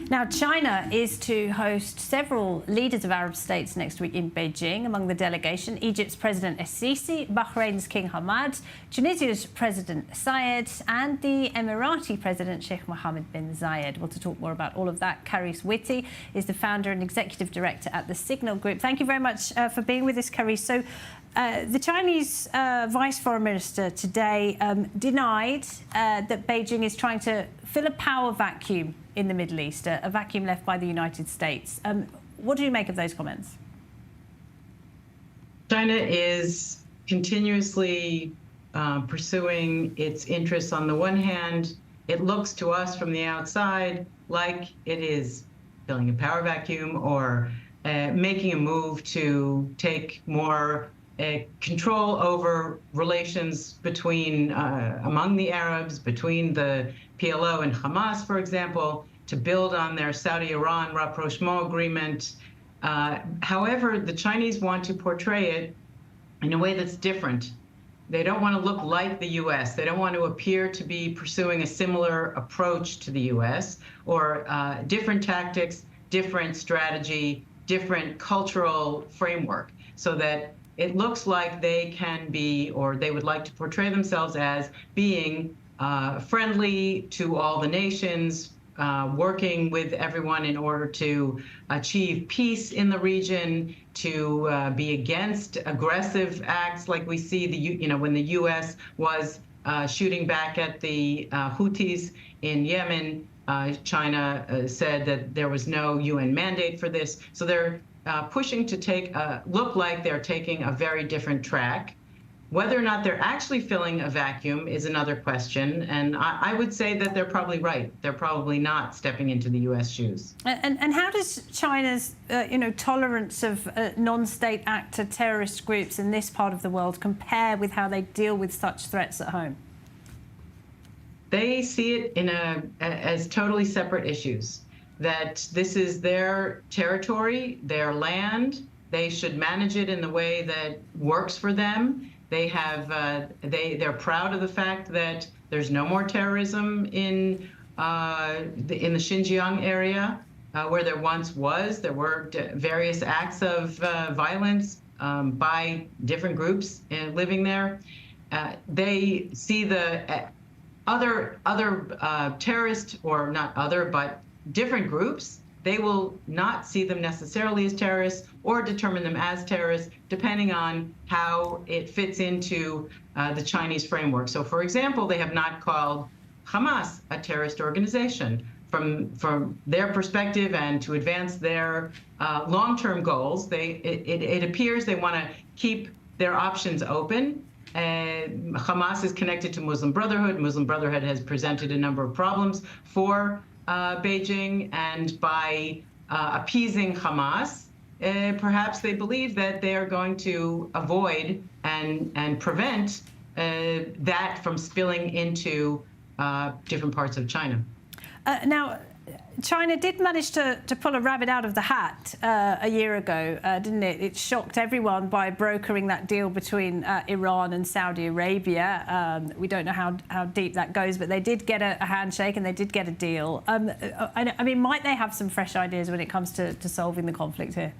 Now, China is to host several leaders of Arab states next week in Beijing. Among the delegation, Egypt's President Sisi, Bahrain's King Hamad, Tunisia's President Zayed, and the Emirati President Sheikh Mohammed bin Zayed. Well, to talk more about all of that, Carice Witte is the founder and executive director at the Signal Group. Thank you very much for being with us, Carice. So, the Chinese Vice Foreign Minister today denied that Beijing is trying to fill a power vacuum in the Middle East, a vacuum left by the United States. What do you make of those comments? China is continuously pursuing its interests. On the one hand, it looks to us from the outside like it is filling a power vacuum or making a move to take more control over relations between among the Arabs, between the PLO and Hamas, for example, to build on their Saudi-Iran rapprochement agreement. However, the Chinese want to portray it in a way that's different. They don't want to look like the U.S. They don't want to appear to be pursuing a similar approach to the U.S. or different tactics, different strategy, different cultural framework, so that it looks like they can be, or they would like to portray themselves as being friendly to all the nations, working with everyone in order to achieve peace in the region, to be against aggressive acts like we see when the U.S. was shooting back at the Houthis in Yemen. China said that there was no UN mandate for this. So they're pushing to look like they're taking a very different track. Whether or not they're actually filling a vacuum is another question, and I would say that they're probably right. They're probably not stepping into the U.S. shoes. And how does China's tolerance of non-state actor terrorist groups in this part of the world compare with how they deal with such threats at home? They see it as totally separate issues. That this is their territory, their land. They should manage it in the way that works for them. They have they're proud of the fact that there's no more terrorism in the Xinjiang area where there once was. There were various acts of violence by different groups living there. They see the other terrorist, or not other, but different groups. They will not see them necessarily as terrorists or determine them as terrorists, depending on how it fits into the Chinese framework. So, for example, they have not called Hamas a terrorist organization. From their perspective and to advance their long-term goals, it appears they want to keep their options open. Hamas is connected to Muslim Brotherhood. Muslim Brotherhood has presented a number of problems for Beijing, and by appeasing Hamas, perhaps they believe that they are going to avoid and prevent that from spilling into different parts of China. Now, China did manage to pull a rabbit out of the hat a year ago, didn't it? It shocked everyone by brokering that deal between Iran and Saudi Arabia. We don't know how deep that goes, but they did get a handshake and they did get a deal. I mean, might they have some fresh ideas when it comes to solving the conflict here?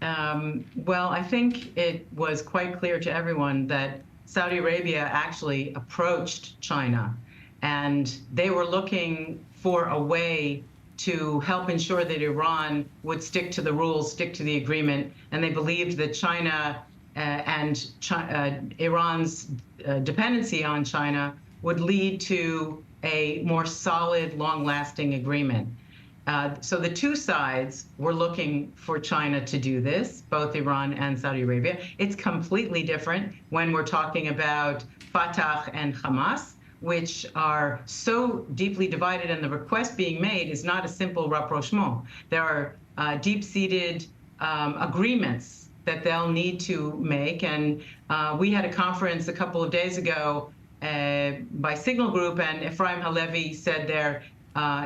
Well, I think it was quite clear to everyone that Saudi Arabia actually approached China, and they were looking for a way to help ensure that Iran would stick to the rules, stick to the agreement, and they believed that China and Iran's dependency on China would lead to a more solid, long-lasting agreement. So the two sides were looking for China to do this, both Iran and Saudi Arabia. It's completely different when we're talking about Fatah and Hamas, which are so deeply divided, and the request being made is not a simple rapprochement. There are deep-seated agreements that they'll need to make, and we had a conference a couple of days ago by Signal Group, and Ephraim Halevi said there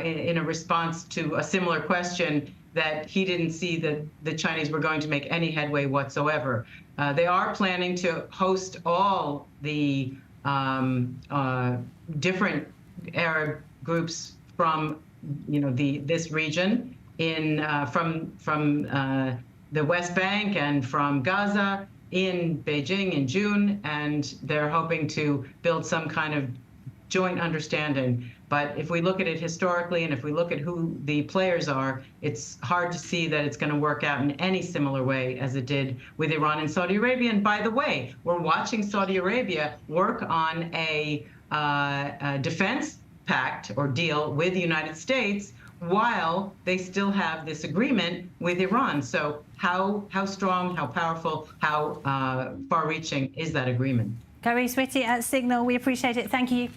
in a response to a similar question that he didn't see that the Chinese were going to make any headway whatsoever. They are planning to host all the different Arab groups from this region from the West Bank and from Gaza in Beijing in June, and they're hoping to build some kind of joint understanding. But if we look at it historically, and if we look at who the players are, it's hard to see that it's going to work out in any similar way as it did with Iran and Saudi Arabia. And by the way, we're watching Saudi Arabia work on a defense pact or deal with the United States while they still have this agreement with Iran. So how strong, how powerful, how far-reaching is that agreement? Carice Witte at Signal, we appreciate it. Thank you.